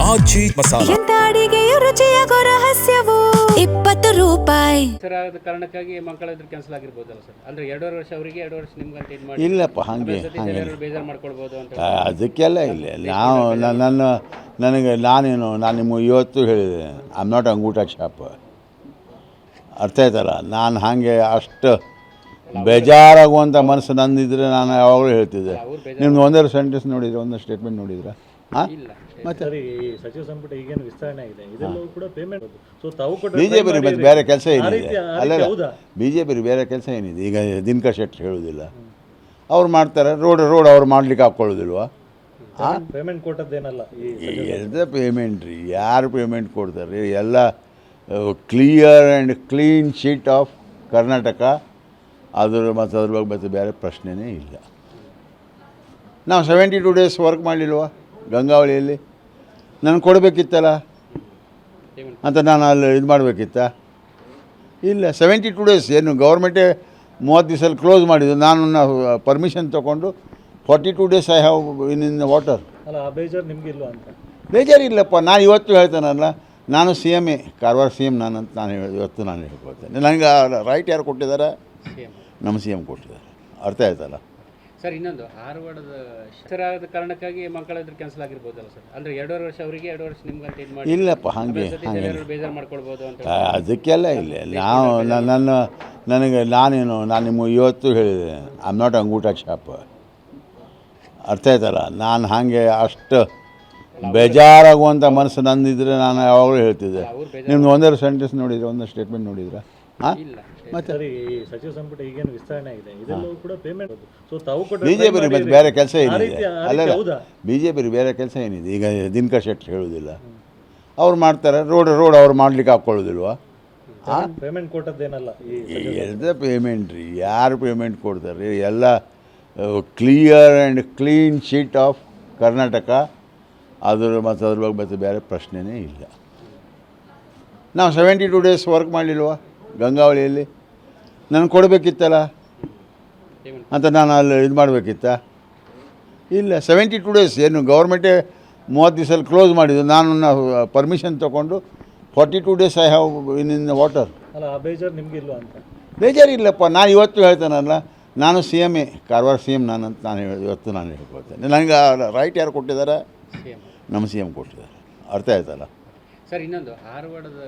ಆಚಿ ಮಸಾಲ. ಎಂತ ಅಡಿಗೆಯ ರುಚಿಯಾಗೋ ರಹಸ್ಯವು 20 ರೂಪಾಯಿ. ಹೆಸರಾದ ಕಾರಣಕ್ಕಾಗಿ ಮಕ್ಕಳ ಎದುರು ಕ್ಯಾನ್ಸಲ್ ಆಗಿರ್ಬೋದಲ್ಲ ಸರ್? ಅಂದ್ರೆ 2.5 ವರ್ಷ ಅವರಿಗೆ 2 ವರ್ಷ ನಿಮ್ಗೆ ಅಂತ ಇದು ಮಾಡಿ ಇಲ್ಲಪ್ಪ ಹಾಗೆ ಬೇಜಾರು ಮಾಡ್ಕೊಳ್ಬೋದು ಅಂತ ಅದಕ್ಕೆಲ್ಲ ಇಲ್ಲ. ನಾವು ನಾನು ನಿಮಗೆ ಇವತ್ತು ಹೇಳಿದೆ, ಐ ಆಮ್ ನಾಟ್ ಅಂಗೂಟ ಶಾಪ್. ಅರ್ಥ ಆಯ್ತಲ್ಲ, ನಾನು ಹಾಗೆ ಅಷ್ಟು ಬೇಜಾರಾಗುವಂಥ ಮನಸ್ಸು ನಂದಿದ್ರೆ ನಾನು ಯಾವಾಗಲೂ ಹೇಳ್ತಿದ್ದೆ. ನಿಮ್ದು ಒಂದೆರಡು ಸೆಂಟೆನ್ಸ್ ನೋಡಿದ್ರೆ, ಒಂದು ಸ್ಟೇಟ್ಮೆಂಟ್ ನೋಡಿದ್ರೆ ಹಾಂ ಮತ್ತೆ ಸಚಿವ ಸಂಪುಟ ಈಗೇನು ವಿಸ್ತರಣೆ ಆಗಿದೆ, ಇದೆಲ್ಲವೂ ಕೂಡ ಪೇಮೆಂಟ್. ಸೊ ತಾವು ಕೂಡ ಬಿ ಜೆ ಪಿ ಮತ್ತೆ ಬೇರೆ ಕೆಲಸ ಏನಿದೆ? ಅಲ್ಲ, ಬಿ ಜೆ ಪಿ ಬೇರೆ ಕೆಲಸ ಏನಿದೆ? ಈಗ ದಿನಕರ್ ಶೆಟ್ಟಿ ಹೇಳೋದಿಲ್ಲ, ಅವ್ರು ಮಾಡ್ತಾರೆ. ರೋಡ್ ಅವ್ರು ಮಾಡ್ಲಿಕ್ಕೆ ಹಾಕ್ಕೊಳ್ಳೋದಿಲ್ವಾ? ಪೇಮೆಂಟ್ ಕೊಟ್ಟದ್ದೇನಲ್ಲ. ಎಲ್ಲ ಪೇಮೆಂಟ್ ರೀ, ಯಾರು ಪೇಮೆಂಟ್ ಕೊಡ್ತಾರೆ? ಎಲ್ಲ clear and clean sheet of Karnataka. ಅದ್ರ ಬಗ್ಗೆ ಮತ್ತೆ ಬೇರೆ ಪ್ರಶ್ನೆನೇ ಇಲ್ಲ. ನಾವು 72 ಡೇಸ್ ವರ್ಕ್ ಮಾಡಲಿಲ್ವಾ ಗಂಗಾವಳಿಯಲ್ಲಿ? ನನಗೆ ಕೊಡಬೇಕಿತ್ತಲ್ಲ ಅಂತ ನಾನು ಅಲ್ಲಿ ಇದು ಮಾಡಬೇಕಿತ್ತ? ಇಲ್ಲ, 72 ಡೇಸ್ ಏನು ಗೌರ್ಮೆಂಟೇ 30 ದಿವಸ ಕ್ಲೋಸ್ ಮಾಡಿದ್ದು. ನಾನು ಪರ್ಮಿಷನ್ ತೊಗೊಂಡು 42 days I have in water. ಅಲ್ಲ, ಆ ಬೇಜಾರು ನಿಮಗಿಲ್ಲ ಅಂತ? ಬೇಜಾರಿಲ್ಲಪ್ಪ. ನಾನು ಇವತ್ತು ಹೇಳ್ತೇನಲ್ಲ, ನಾನು C M Karwar C M ನಾನಂತ ಇವತ್ತು ನಾನು ಹೇಳ್ಕೊಳ್ತೇನೆ. ನನಗೆ ರೈಟ್ ಯಾರು ಕೊಟ್ಟಿದ್ದಾರೆ? ನಮ್ಮ ಸಿ ಎಮ್ ಕೊಟ್ಟಿದ್ದಾರೆ. ಅರ್ಥ ಆಯ್ತಲ್ಲ ಸರ್? ಇನ್ನೊಂದು ಧಾರವಾಡದ ಹೆಸರಾದ ಕಾರಣಕ್ಕಾಗಿ ಮಕ್ಕಳ ಎದುರು ಕ್ಯಾನ್ಸಲ್ ಆಗಿರ್ಬೋದಲ್ಲ ಸರ್? ಅಂದ್ರೆ 2.5 ವರ್ಷ ಅವರಿಗೆ 2 ವರ್ಷ ನಿಮ್ಗೆ ಅಂತ ಇದು ಮಾಡಿ ಇಲ್ಲಪ್ಪ ಹಾಗೆ ಬೇಜಾರು ಮಾಡ್ಕೊಳ್ಬೋದು ಅಂತ ಅದಕ್ಕೆಲ್ಲ ಇಲ್ಲ. ನಾನು ನಿಮಗೆ ಇವತ್ತು ಹೇಳಿದೆ, ಐ ಆಮ್ ನಾಟ್ ಅಂಗೂಟ ಶಾಪ್. ಅರ್ಥ ಆಯ್ತಲ್ಲ, ನಾನು ಹಾಗೆ ಅಷ್ಟು ಬೇಜಾರಾಗುವಂಥ ಮನಸ್ಸು ನಂದಿದ್ರೆ ನಾನು ಯಾವಾಗಲೂ ಹೇಳ್ತಿದ್ದೆ. ನಿಮ್ದು ಒಂದೆರಡು ಸೆಂಟೆನ್ಸ್ ನೋಡಿದ್ರೆ, ಒಂದು ಸ್ಟೇಟ್ಮೆಂಟ್ ನೋಡಿದ್ರೆ ಹಾಂ ಮತ್ತೆ ಸಚಿವ ಸಂಪುಟ ಈಗೇನು ವಿಸ್ತರಣೆ ಆಗಿದೆ, ಇದೆಲ್ಲವೂ ಕೂಡ ಪೇಮೆಂಟ್. ಸೊ ತಾವು ಕೂಡ ಬಿ ಜೆ ಪಿ ಮತ್ತೆ ಬೇರೆ ಕೆಲಸ ಏನಿದೆ? ಅಲ್ಲ, ಬಿ ಜೆ ಪಿ ಬೇರೆ ಕೆಲಸ ಏನಿದೆ? ಈಗ ದಿನಕರ್ ಶೆಟ್ಟಿ ಹೇಳೋದಿಲ್ಲ, ಅವ್ರು ಮಾಡ್ತಾರೆ. ರೋಡ್ ಅವ್ರು ಮಾಡ್ಲಿಕ್ಕೆ ಹಾಕ್ಕೊಳ್ಳೋದಿಲ್ವಾ? ಪೇಮೆಂಟ್ ಕೊಟ್ಟದ್ದೇನಲ್ಲ. ಎಲ್ಲ ಪೇಮೆಂಟ್ ರೀ, ಯಾರು ಪೇಮೆಂಟ್ ಕೊಡ್ತಾರೆ? ಎಲ್ಲ clear and clean sheet of Karnataka. ಅದ್ರ ಬಗ್ಗೆ ಮತ್ತೆ ಬೇರೆ ಪ್ರಶ್ನೆನೇ ಇಲ್ಲ. ನಾವು 72 ಡೇಸ್ ವರ್ಕ್ ಮಾಡಲಿಲ್ವಾ ಗಂಗಾವಳಿಯಲ್ಲಿ? ನನಗೆ ಕೊಡಬೇಕಿತ್ತಲ್ಲ ಅಂತ ನಾನು ಅಲ್ಲಿ ಇದು ಮಾಡಬೇಕಿತ್ತ? ಇಲ್ಲ, 72 ಡೇಸ್ ಏನು ಗೌರ್ಮೆಂಟೇ 30 ದಿವಸ ಕ್ಲೋಸ್ ಮಾಡಿದ್ದು. ನಾನು ಪರ್ಮಿಷನ್ ತೊಗೊಂಡು 42 days I have in water. ಅಲ್ಲ, ಆ ಬೇಜಾರು ನಿಮಗಿಲ್ಲ ಅಂತ? ಬೇಜಾರಿಲ್ಲಪ್ಪ. ನಾನು ಇವತ್ತು ಹೇಳ್ತೇನಲ್ಲ, ನಾನು C M Karwar C M ನಾನಂತ ಇವತ್ತು ನಾನು ಹೇಳ್ಕೊಳ್ತೇನೆ. ನನಗೆ ರೈಟ್ ಯಾರು ಕೊಟ್ಟಿದ್ದಾರೆ? ನಮ್ಮ ಸಿ ಎಮ್ ಕೊಟ್ಟಿದ್ದಾರೆ. ಅರ್ಥ ಆಯ್ತಲ್ಲ ಸರ್? ಇನ್ನೊಂದು ಧಾರವಾಡದ